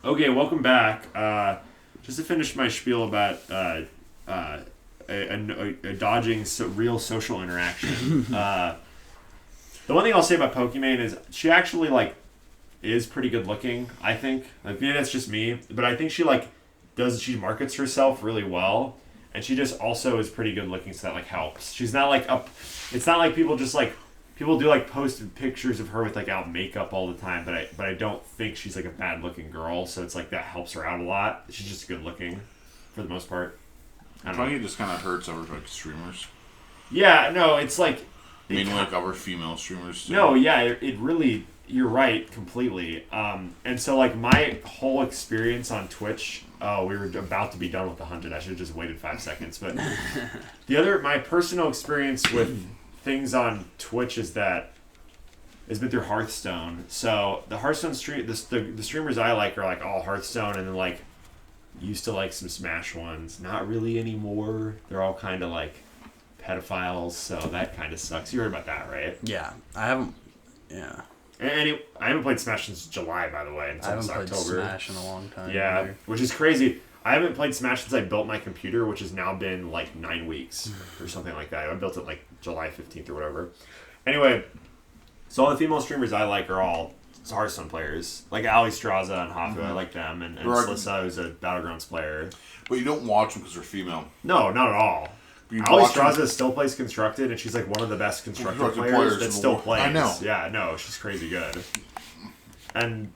Okay, welcome back. Just to finish my spiel about dodging real social interaction. The one thing I'll say about Pokimane is she actually is pretty good looking. I think maybe that's just me, but I think she markets herself really well, and she just also is pretty good looking, so that helps. She's not up. It's not like people do post pictures of her with out makeup all the time, but I don't think she's a bad looking girl, so it's that helps her out a lot. She's just good looking for the most part. I think it just kind of hurts other streamers. Yeah, no, it's mainly other female streamers too. No, yeah, it really, you're right completely. And so my whole experience on Twitch. Oh, we were about to be done with the 100. I should have just waited 5 seconds. But my personal experience with things on Twitch has been through Hearthstone. So the Hearthstone the streamers I like are all Hearthstone, and then used to like some Smash ones. Not really anymore. They're all kind of pedophiles, so that kind of sucks. You heard about that, right? Yeah, I haven't. Yeah. And I haven't played Smash since July, by the way. I haven't played Smash in a long time. Yeah, either. Which is crazy. I haven't played Smash since I built my computer, which has now been 9 weeks or something like that. I built it July 15th or whatever. Anyway, so all the female streamers I like are all Hearthstone players. Like Ali Straza and Hafu, I like them. And Slissa, who's a Battlegrounds player. But you don't watch them because they're female. No, not at all. Ali Straza still plays Constructed, and she's one of the best Constructed players that still plays. I know. Yeah, no, she's crazy good. And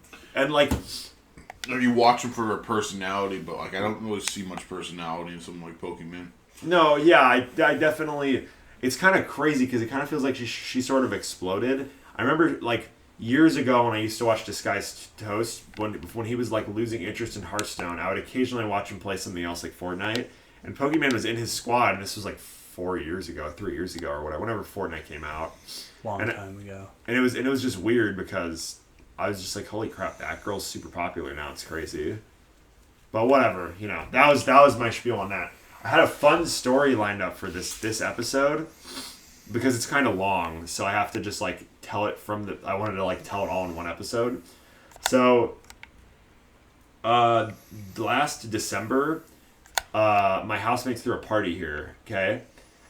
you watch them for their personality, but I don't really see much personality in something like Pokemon. No, yeah, I definitely. It's kind of crazy because it kind of feels like she sort of exploded. I remember years ago when I used to watch Disguised Toast, when he was losing interest in Hearthstone, I would occasionally watch him play something else like Fortnite. And Pokemon was in his squad, and this was 3 years ago, or whatever, whenever Fortnite came out. Long time ago. And it was just weird because I was just holy crap, that girl's super popular now. It's crazy. But whatever, that was my spiel on that. I had a fun story lined up for this episode because it's kind of long, so I have to just tell it I wanted to tell it all in one episode. So, last December, my housemates threw a party here, okay?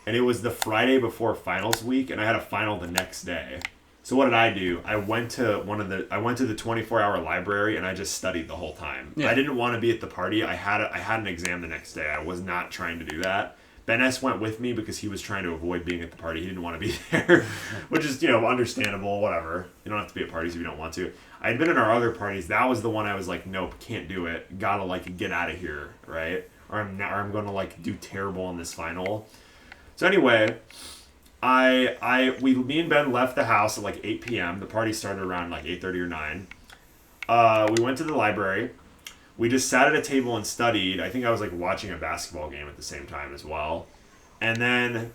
And it was the Friday before finals week, and I had a final the next day. So what did I do? I went to the 24-hour library, and I just studied the whole time. Yeah. I didn't want to be at the party. I had an exam the next day. I was not trying to do that. Ben S went with me because he was trying to avoid being at the party. He didn't want to be there, which is, understandable, whatever. You don't have to be at parties if you don't want to. I had been in our other parties. That was the one I was nope, can't do it. Gotta, get out of here, right? Or I'm going to do terrible in this final. So anyway, me and Ben left the house at 8 p.m. The party started around 8:30 or 9. We went to the library. We just sat at a table and studied. I think I was watching a basketball game at the same time as well. And then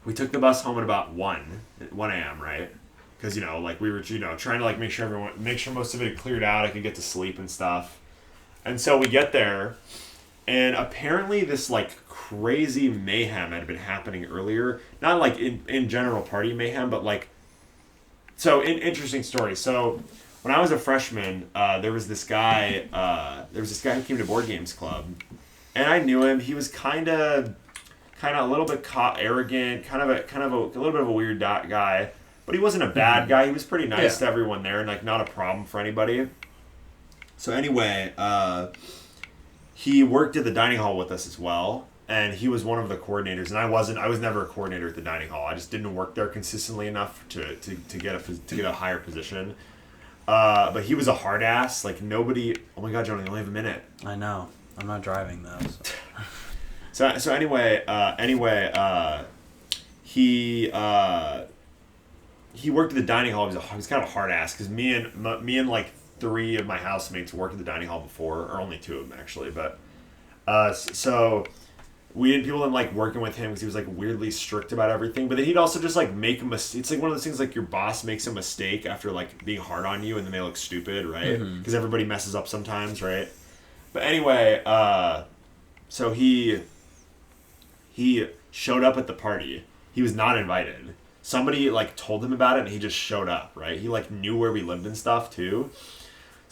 we took the bus home at about 1 a.m., right? Because we were trying to make sure most of it had cleared out. I could get to sleep and stuff. And so we get there. And apparently this crazy mayhem had been happening earlier. Not in general party mayhem, but interesting story. So when I was a freshman, there was this guy who came to Board Games Club, and I knew him. He was kind of a little bit arrogant, kind of a little bit of a weird guy, but he wasn't a bad guy. He was pretty nice to everyone there, and not a problem for anybody. So anyway, he worked at the dining hall with us as well, and he was one of the coordinators. And I was never a coordinator at the dining hall. I just didn't work there consistently enough to get a higher position. But he was a hard ass. Nobody. Oh my God, Johnny, you only have a minute. I know. I'm not driving though. So anyway, he worked at the dining hall. He was kind of a hard ass because me and 3 of my housemates worked at the dining hall before, or only 2 of them actually. But so people didn't like working with him because he was weirdly strict about everything. But then he'd also just make a mistake. It's one of those things your boss makes a mistake after being hard on you, and then they look stupid, right? Because everybody messes up sometimes, right? But anyway, so he showed up at the party. He was not invited. Somebody told him about it, and he just showed up, right? He knew where we lived and stuff too.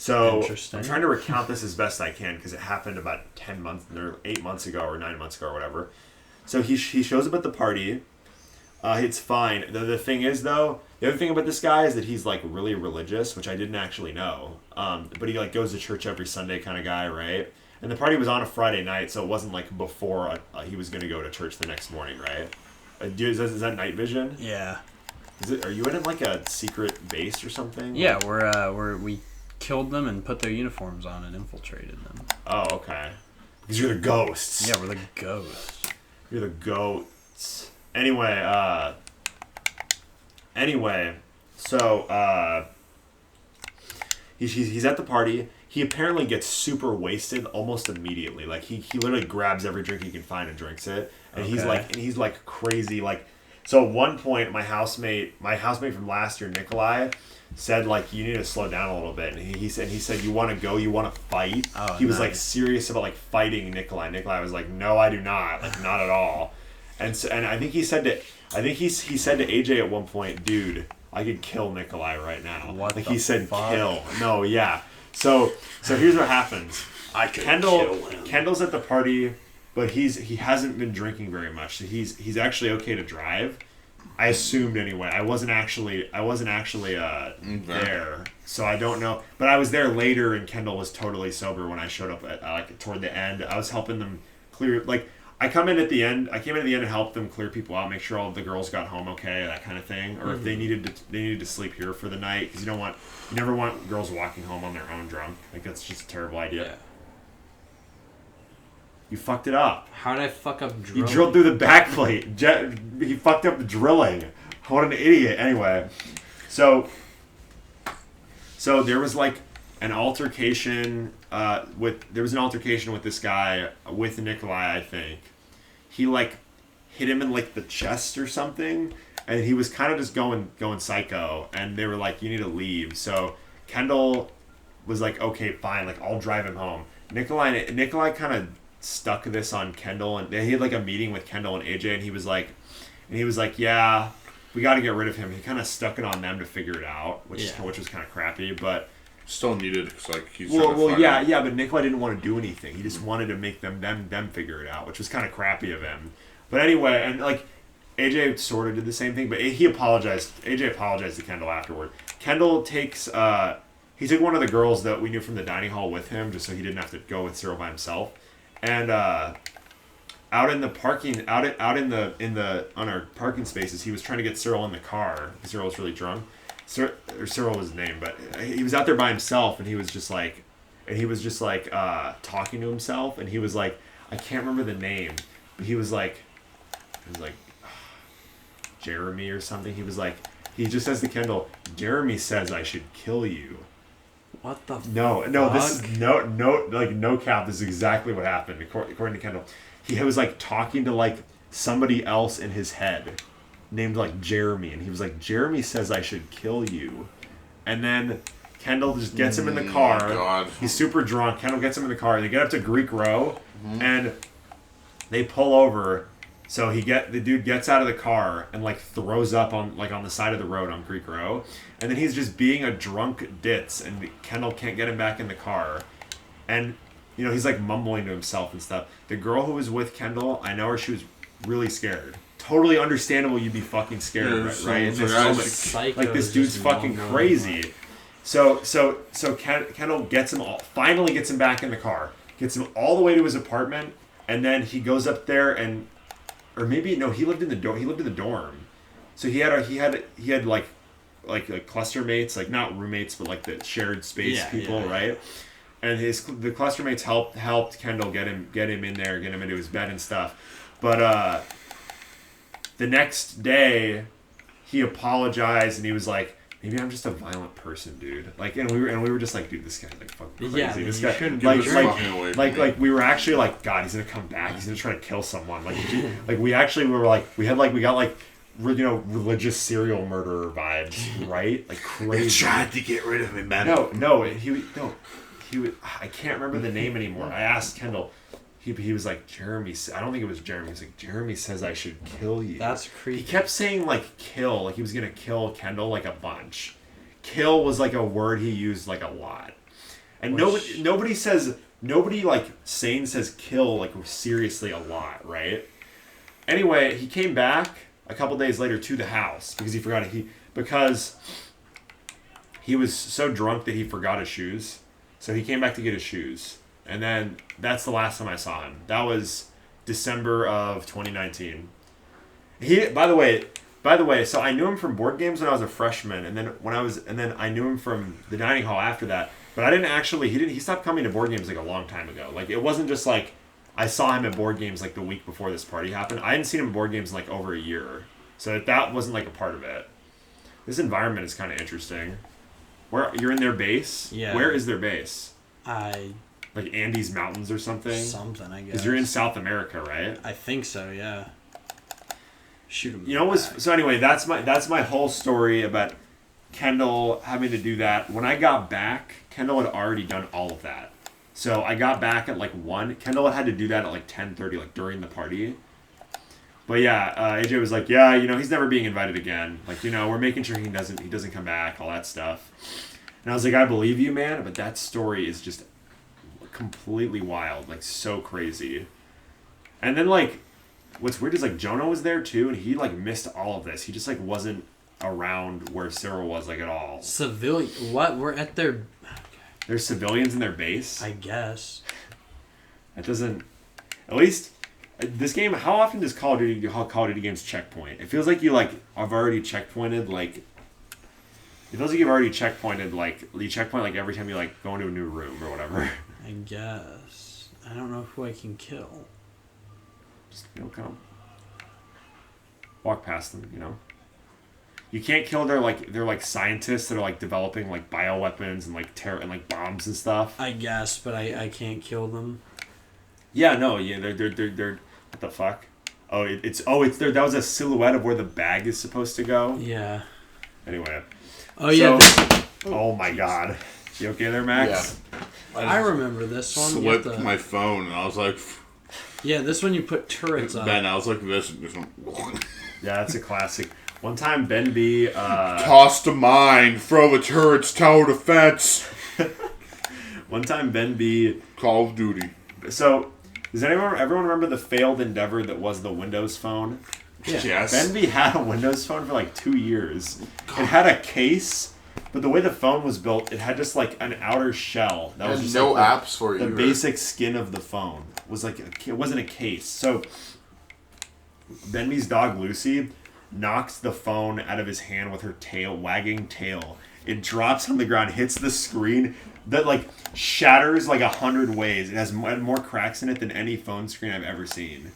So Interesting. I'm trying to recount this as best I can because it happened about 10 months or 8 months ago or 9 months ago or whatever. So he shows up at the party. It's fine. The thing is, though, the other thing about this guy is that he's like really religious, which I didn't actually know. But he like goes to church every Sunday kind of guy, right? And the party was on a Friday night, so it wasn't like before he was going to go to church the next morning, right? Is that night vision? Yeah. Are you in like a secret base or something? Yeah, we killed them and put their uniforms on and infiltrated them. Oh, okay. Because you're the ghosts. Yeah, we're the ghosts. You're the goats. Anyway, so he's at the party. He apparently gets super wasted almost immediately. Like he literally grabs every drink he can find and drinks it. And he's like crazy. Like, so at one point my housemate from last year, Nikolai, said like, you need to slow down a little bit. And he said you want to go, you want to fight. Oh, he was like serious about like fighting Nikolai. Nikolai was like, no, I do not, like not at all. And I think he said to AJ at one point, dude, I could kill Nikolai right now. What like the he said, fuck? kill. No, yeah. So here's what happens. I could kill him. Kendall's at the party, but he hasn't been drinking very much. So he's actually okay to drive. I assumed anyway. I wasn't actually there, so I don't know. But I was there later, and Kendall was totally sober when I showed up at like toward the end. I was helping them clear. Like I came in at the end and helped them clear people out, make sure all of the girls got home okay, that kind of thing. Or if they needed to sleep here for the night, because you never want girls walking home on their own drunk. Like that's just a terrible idea. Yeah. You fucked it up. How did I fuck up You drilling? drilled through the back plate. He fucked up the drilling. What an idiot. Anyway, so there was like an altercation with this guy with Nikolai, I think. He like hit him in like the chest or something, and he was kind of just going psycho, and they were like, you need to leave. So Kendall was like, okay, fine, like I'll drive him home. Nikolai kind of stuck this on Kendall, and he had like a meeting with Kendall and AJ, and he was like, yeah, we got to get rid of him. He kind of stuck it on them to figure it out, which was kind of crappy, but still needed because like he's yeah, but Nikolai didn't want to do anything. He just wanted to make them figure it out, which was kind of crappy of him. But anyway, and like AJ sort of did the same thing, but he apologized. AJ apologized to Kendall afterward. Kendall takes he took one of the girls that we knew from the dining hall with him, just so he didn't have to go with Cyril by himself. And out in the parking, on our parking spaces, he was trying to get Cyril in the car. Cyril was really drunk. Cyril was his name, but he was out there by himself, and he was just like talking to himself, and he was like, I can't remember the name, but he was like Jeremy or something. He just says to Kendall, Jeremy says I should kill you. What the No, fuck? this is no cap. This is exactly what happened according to Kendall. He was like talking to like somebody else in his head, named like Jeremy, and he was like, Jeremy says I should kill you, and then Kendall just gets him in the car. God. He's super drunk. Kendall gets him in the car. They get up to Greek Row, and they pull over. So the dude gets out of the car and like throws up on the side of the road on Greek Row, and then he's just being a drunk ditz, and Kendall can't get him back in the car, and he's like mumbling to himself and stuff. The girl who was with Kendall, I know her. She was really scared. Totally understandable. You'd be fucking scared, right? In this moment, like this dude's fucking crazy. So Kendall finally gets him back in the car, gets him all the way to his apartment, and then he goes up there or maybe no, he lived in the dorm. So he had like cluster mates, like not roommates, but like the shared space people, right? And the cluster mates helped Kendall get him in there, get him into his bed and stuff. But the next day, he apologized and he was like, maybe I'm just a violent person, dude. Like, and we were just like, dude, this guy's like fucking crazy. Yeah, this you guy shouldn't like we were actually like, God, he's gonna come back. He's gonna try to kill someone. Like we got religious serial murderer vibes, right? Like crazy. They tried to get rid of him, man. I can't remember the name anymore. I asked Kendall. He was like, Jeremy. I don't think it was Jeremy. He was like, Jeremy says I should kill you. That's creepy. He kept saying like kill, like he was gonna kill Kendall like a bunch. Kill was like a word he used like a lot. And Which- nobody like sane says kill like seriously a lot, right? Anyway, he came back a couple days later to the house because because he was so drunk that he forgot his shoes. So he came back to get his shoes. And then that's the last time I saw him. That was December of 2019. By the way, so I knew him from board games when I was a freshman, and then I knew him from the dining hall after that. But I didn't actually. He stopped coming to board games like a long time ago. Like it wasn't just like I saw him at board games like the week before this party happened. I hadn't seen him at board games in like over a year, so that wasn't like a part of it. This environment is kind of interesting. Where you're in their base? Yeah. Where is their base? I Like Andes Mountains or something? something I guess. Because you're in South America, right? I think so. Yeah. Shoot him. You know so anyway, that's my whole story about Kendall having to do that. When I got back, Kendall had already done all of that. So I got back at like 1. Kendall had to do that at like 10:30, like during the party. But yeah, AJ was like, yeah, he's never being invited again. Like, we're making sure he doesn't come back, all that stuff. And I was like, I believe you, man, but that story is just completely wild, like so crazy. And then like what's weird is like Jonah was there too, and he like missed all of this. He just like wasn't around where Cyril was like at all. Civilian. What? We're at their. There's civilians in their base. I guess. That doesn't. At least this game. How often does Call of Duty games checkpoint? It feels like you like have already checkpointed like. It feels like you've already checkpointed like you checkpoint like every time you like go into a new room or whatever. I guess. I don't know who I can kill. Just kind of walk past them. You can't kill their scientists that are like developing like bioweapons and like terror and like bombs and stuff. I guess, but I can't kill them. Yeah, no, yeah, they're what the fuck? It's there. That was a silhouette of where the bag is supposed to go. Yeah. Anyway. Oh yeah. Oh my god. You okay there, Max? Yeah. I remember this one. You have Slipped to- my phone, and I was like, Yeah, this one you put turrets on. Ben, I was like this one. Yeah, that's a classic. One time, Ben B. Toss to mine, throw the turrets, tower defense. One time, Ben B. Call of Duty. So, does everyone remember the failed endeavor that was the Windows Phone? Yeah. Yes. Ben B had a Windows Phone for like 2 years. It had a case, but the way the phone was built, it had just like an outer shell. That was And just no like apps for it the either. basic skin of the phone was like it wasn't a case. So Ben B's dog Lucy knocks the phone out of his hand with her wagging tail. It drops on the ground, hits the screen, that like shatters like 100 ways. It has more cracks in it than any phone screen I've ever seen.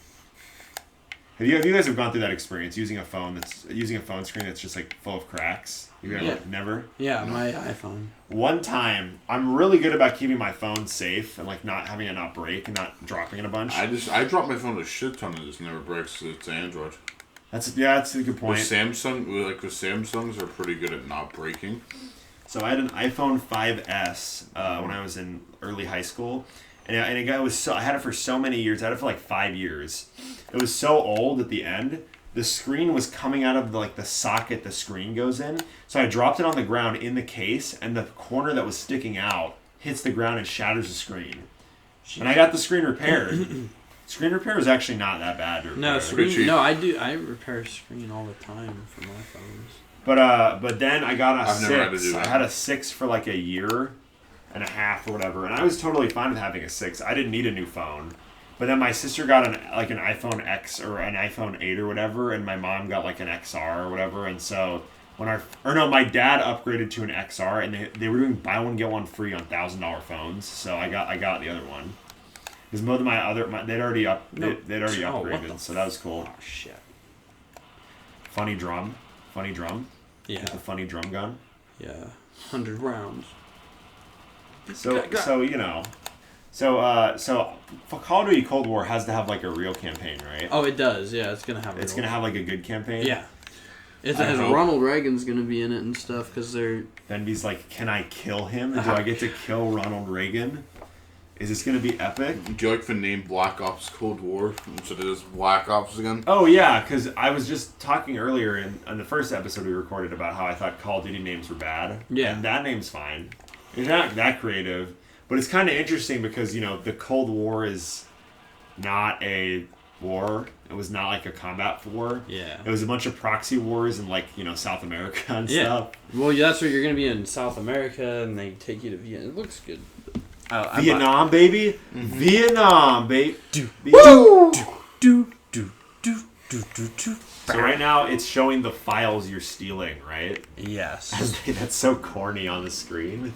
Have you guys gone through that experience using a phone screen that's just like full of cracks? Never? Yeah, my iPhone. One time, I'm really good about keeping my phone safe and like not having it not break and not dropping it a bunch. I dropped my phone a shit ton and it just never breaks. It's Android. That's a good point. The Samsungs are pretty good at not breaking. So I had an iPhone 5S when I was in early high school, and I had it for so many years. I had it for like 5 years. It was so old at the end. The screen was coming out of the socket the screen goes in. So I dropped it on the ground in the case, and the corner that was sticking out hits the ground and shatters the screen. And I got the screen repaired. Screen repair is actually not that bad to repair. No, cheap. screen. No, I do. I repair screen all the time for my phones. But then I got a I've 6. never had to do that. I had a 6 for like a year and a half or whatever, and I was totally fine with having a 6. I didn't need a new phone. But then my sister got an iPhone X or an iPhone 8 or whatever, and my mom got like an XR or whatever, and so my dad upgraded to an XR, and they were doing buy one get one free on $1,000 phones, so I got the other one. Because both of they'd already upgraded, so that was cool. Oh shit. Funny drum. Yeah. The funny drum gun. Yeah. 100 rounds. So Call of Duty Cold War has to have like a real campaign, right? Oh, it does. Yeah, it's gonna have. It's gonna have like a good campaign. Yeah. It I has hope. Ronald Reagan's gonna be in it and stuff because they're. Then he's like, "Can I kill him? Do I get to kill Ronald Reagan? Is this gonna be epic?" Do you like the name Black Ops Cold War instead of just Black Ops again? Oh yeah, because I was just talking earlier in the first episode we recorded about how I thought Call of Duty names were bad. Yeah. And that name's fine. It's not that creative. But it's kind of interesting because, the Cold War is not a war. It was not like a combat war. Yeah. It was a bunch of proxy wars in South America and Yeah. stuff. Well, yeah, that's where you're gonna be in South America, and they take you to Vietnam. It looks good. Vietnam, baby. Vietnam, baby. Do So right now it's showing the files you're stealing, right? Yes. That's so corny on the screen.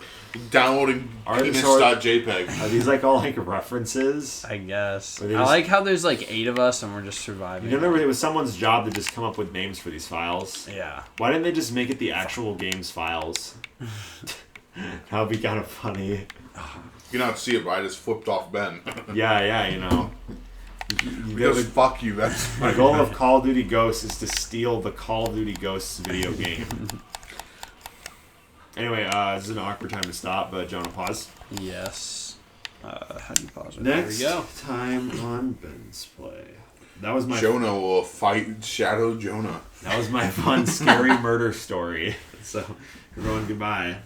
Downloading penis.jpg. Are these all references? I guess. Or they I just- like how there's 8 of us and we're just surviving. You remember it was someone's job to just come up with names for these files? Yeah. Why didn't they just make it the actual game's files? That would be kind of funny. You can not see it, but I just flipped off Ben. Yeah. Because fuck you, that's My goal of Call of Duty Ghosts is to steal the Call of Duty Ghosts video game. Anyway, this is an awkward time to stop, but Jonah, pause. Yes. How do you pause it? Next There we go. time on Ben's Play. That was my Jonah will fight Shadow Jonah. That was my fun, scary murder story. So, everyone, goodbye.